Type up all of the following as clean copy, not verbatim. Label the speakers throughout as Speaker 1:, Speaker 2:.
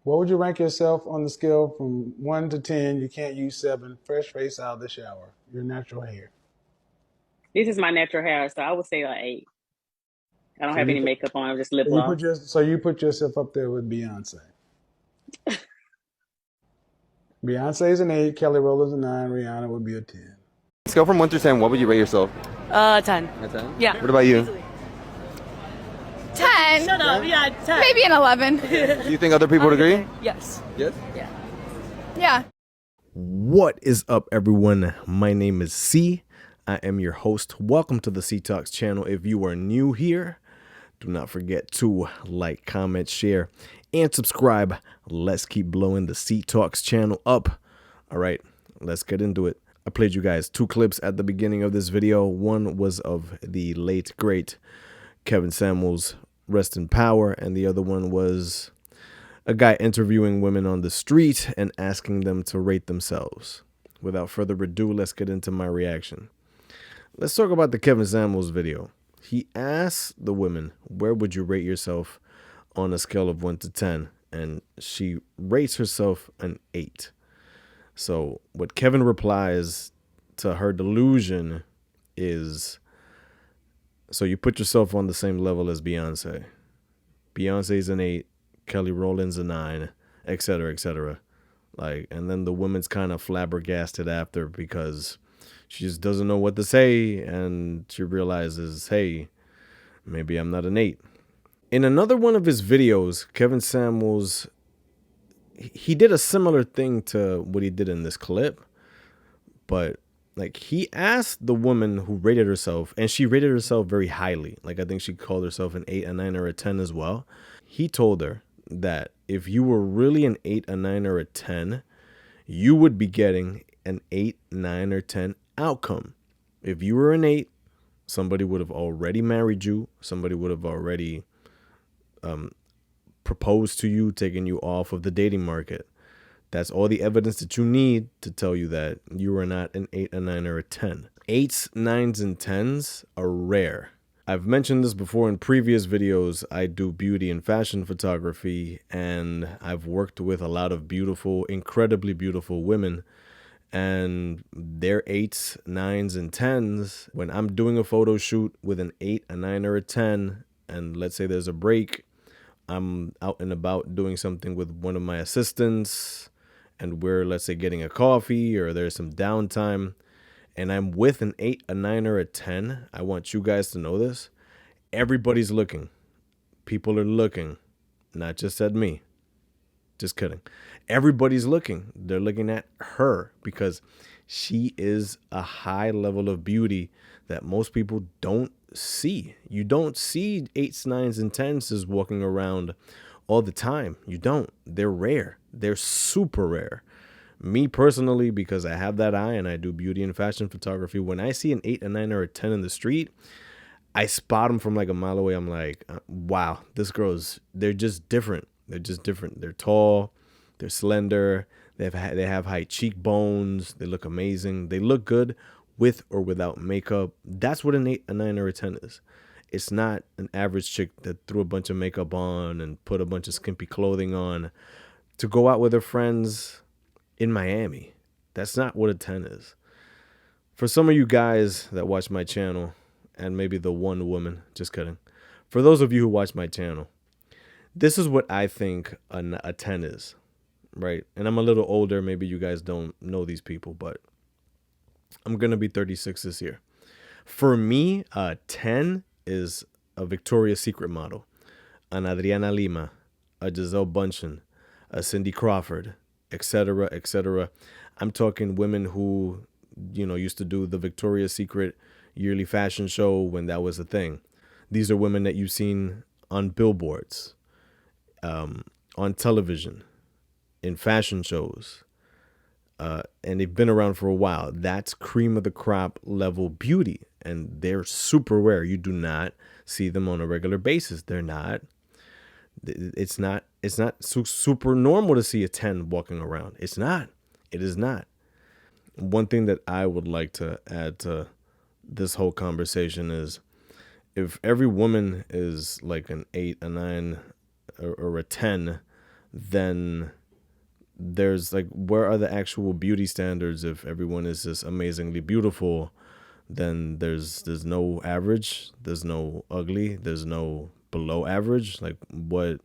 Speaker 1: What would you rank yourself on the scale from 1 to 10? You can't use 7. Fresh face out of the shower. Your natural hair.
Speaker 2: This is my natural hair, so I would say like 8. I don't
Speaker 1: So
Speaker 2: have
Speaker 1: you
Speaker 2: any
Speaker 1: put,
Speaker 2: makeup on, just lip gloss.
Speaker 1: so you put yourself up there with Beyonce. Beyonce's an 8. Kelly Rowland's a 9. Rihanna would be a 10.
Speaker 3: Scale from 1 through 10, what would you rate yourself?
Speaker 4: 10.
Speaker 3: A 10?
Speaker 4: Yeah.
Speaker 3: What about you?
Speaker 4: Easily.
Speaker 5: 10.
Speaker 4: Shut up. Yeah, 10.
Speaker 5: Maybe an 11.
Speaker 3: Do you think other people would agree?
Speaker 4: Yes.
Speaker 3: Yes?
Speaker 4: Yeah.
Speaker 5: Yeah.
Speaker 6: What is up, everyone? My name is C. I am your host. Welcome to the C Talks channel. If you are new here, do not forget to like, comment, share, and subscribe. Let's keep blowing the C Talks channel up. All right, let's get into it. I played you guys 2 clips at the beginning of this video. One was of the late, great Kevin Samuels, rest in power, and the other one was a guy interviewing women on the street and asking them to rate themselves. Without further ado, let's get into my reaction. Let's talk about the Kevin Samuels video. He asked the women, where would you rate yourself on a scale of 1 to 10? And she rates herself an 8. So what Kevin replies to her delusion is, so you put yourself on the same level as Beyonce. Beyonce's an 8, Kelly Rowland's a 9, etc., etc. Like, and then the woman's kind of flabbergasted after because she just doesn't know what to say, and she realizes, hey, maybe I'm not an 8. In another one of his videos, Kevin Samuels, he did a similar thing to what he did in this clip, but like he asked the woman who rated herself, and she rated herself very highly. Like I think she called herself an 8, a 9, or a 10 as well. He told her that if you were really an 8, a 9, or a 10, you would be getting an 8, 9, or 10 outcome. If you were an 8, somebody would have already married you. Somebody would have already proposed to you, taken you off of the dating market. That's all the evidence that you need to tell you that you are not an 8, a 9, or a 10. 8s, 9s, and 10s are rare. I've mentioned this before in previous videos. I do beauty and fashion photography, and I've worked with a lot of beautiful, incredibly beautiful women, and they're 8s, 9s, and 10s. When I'm doing a photo shoot with an 8, a 9, or a 10, and let's say there's a break, I'm out and about doing something with one of my assistants, and we're, let's say, getting a coffee, or there's some downtime, and I'm with an 8, a 9, or a 10, I want you guys to know this. Everybody's looking. People are looking, not just at me. Just kidding. Everybody's looking. They're looking at her because she is a high level of beauty that most people don't see. You don't see 8s, 9s, and 10s walking around all the time. You don't. They're rare. They're super rare. Me personally, because I have that eye and I do beauty and fashion photography, when I see an 8, a 9, or a 10 in the street, I spot them from like a mile away. I'm like, wow, they're just different. They're just different. They're tall. They're slender. They have high cheekbones. They look amazing. They look good with or without makeup. That's what an 8, a 9, or a 10 is. It's not an average chick that threw a bunch of makeup on and put a bunch of skimpy clothing on to go out with her friends in Miami. That's not what a 10 is. For some of you guys that watch my channel, and maybe the one woman, just kidding. For those of you who watch my channel, this is what I think a 10 is, right? And I'm a little older. Maybe you guys don't know these people, but I'm going to be 36 this year. For me, a 10 is a Victoria's Secret model, an Adriana Lima, a Giselle Bundchen, a Cindy Crawford, etc., etc. I'm talking women who, used to do the Victoria's Secret yearly fashion show when that was a thing. These are women that you've seen on billboards, on television, in fashion shows, and they've been around for a while. That's cream of the crop level beauty, and they're super rare. You do not see them on a regular basis. They're not. It's not super normal to see a 10 walking around. It's not. It is not. One thing that I would like to add to this whole conversation is, if every woman is like an 8, a 9, or a 10, then there's like, where are the actual beauty standards? If everyone is just amazingly beautiful, then there's no average, there's no ugly, there's no below average. Like, what,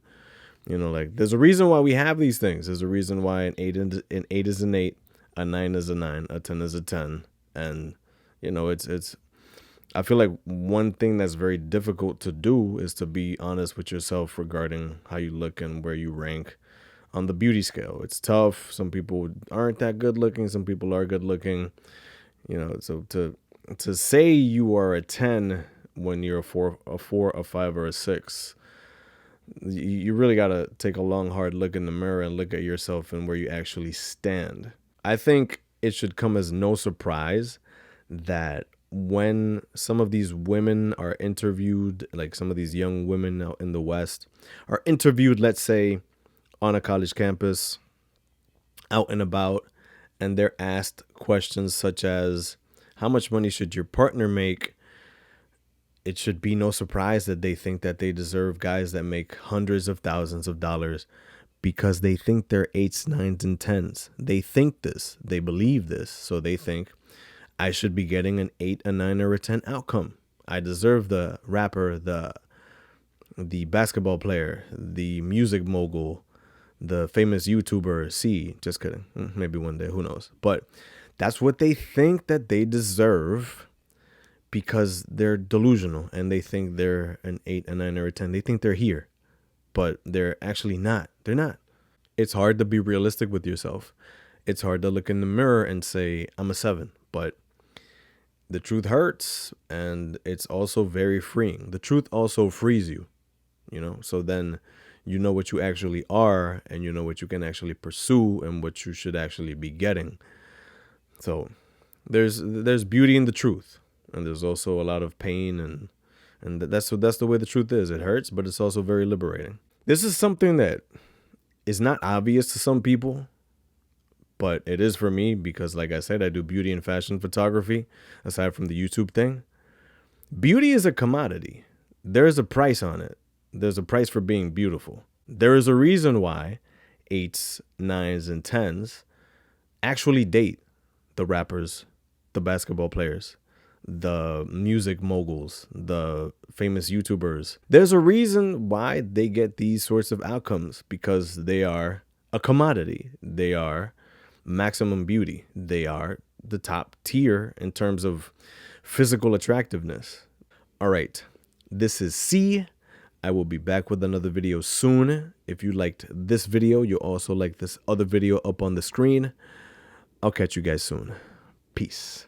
Speaker 6: like, there's a reason why we have these things. There's a reason why an 8 is an 8, a 9 is a 9, a 10 is a 10. And it's I feel like one thing that's very difficult to do is to be honest with yourself regarding how you look and where you rank on the beauty scale. It's tough. Some people aren't that good looking, some people are good looking. So to say you are a 10 when you're a 4, a 5, or a 6, you really got to take a long, hard look in the mirror and look at yourself and where you actually stand. I think it should come as no surprise that when some of these women are interviewed, like some of these young women out in the West are interviewed, let's say, on a college campus, out and about, and they're asked questions such as, how much money should your partner make? It should be no surprise that they think that they deserve guys that make hundreds of thousands of dollars, because they think they're 8s, 9s, and 10s. They think this. They believe this. So they think, I should be getting an 8, a 9, or a 10 outcome. I deserve the rapper, the basketball player, the music mogul, the famous YouTuber. C. Just kidding. Maybe one day. Who knows? But that's what they think that they deserve, because they're delusional and they think they're an 8, a 9, or a 10. They think they're here, but they're actually not. They're not. It's hard to be realistic with yourself. It's hard to look in the mirror and say, I'm a 7, but the truth hurts, and it's also very freeing. The truth also frees you, so then you know what you actually are, and you know what you can actually pursue and what you should actually be getting. So there's beauty in the truth, and there's also a lot of pain, and that's the way the truth is. It hurts, but it's also very liberating. This is something that is not obvious to some people, but it is for me, because like I said, I do beauty and fashion photography aside from the YouTube thing. Beauty is a commodity. There's a price on it. There's a price for being beautiful. There is a reason why 8s, 9s, and 10s actually date the rappers, the basketball players, the music moguls, the famous YouTubers. There's a reason why they get these sorts of outcomes, because they are a commodity. They are maximum beauty. They are the top tier in terms of physical attractiveness. All right, this is C. I will be back with another video soon. If you liked this video, you'll also like this other video up on the screen. I'll catch you guys soon. Peace.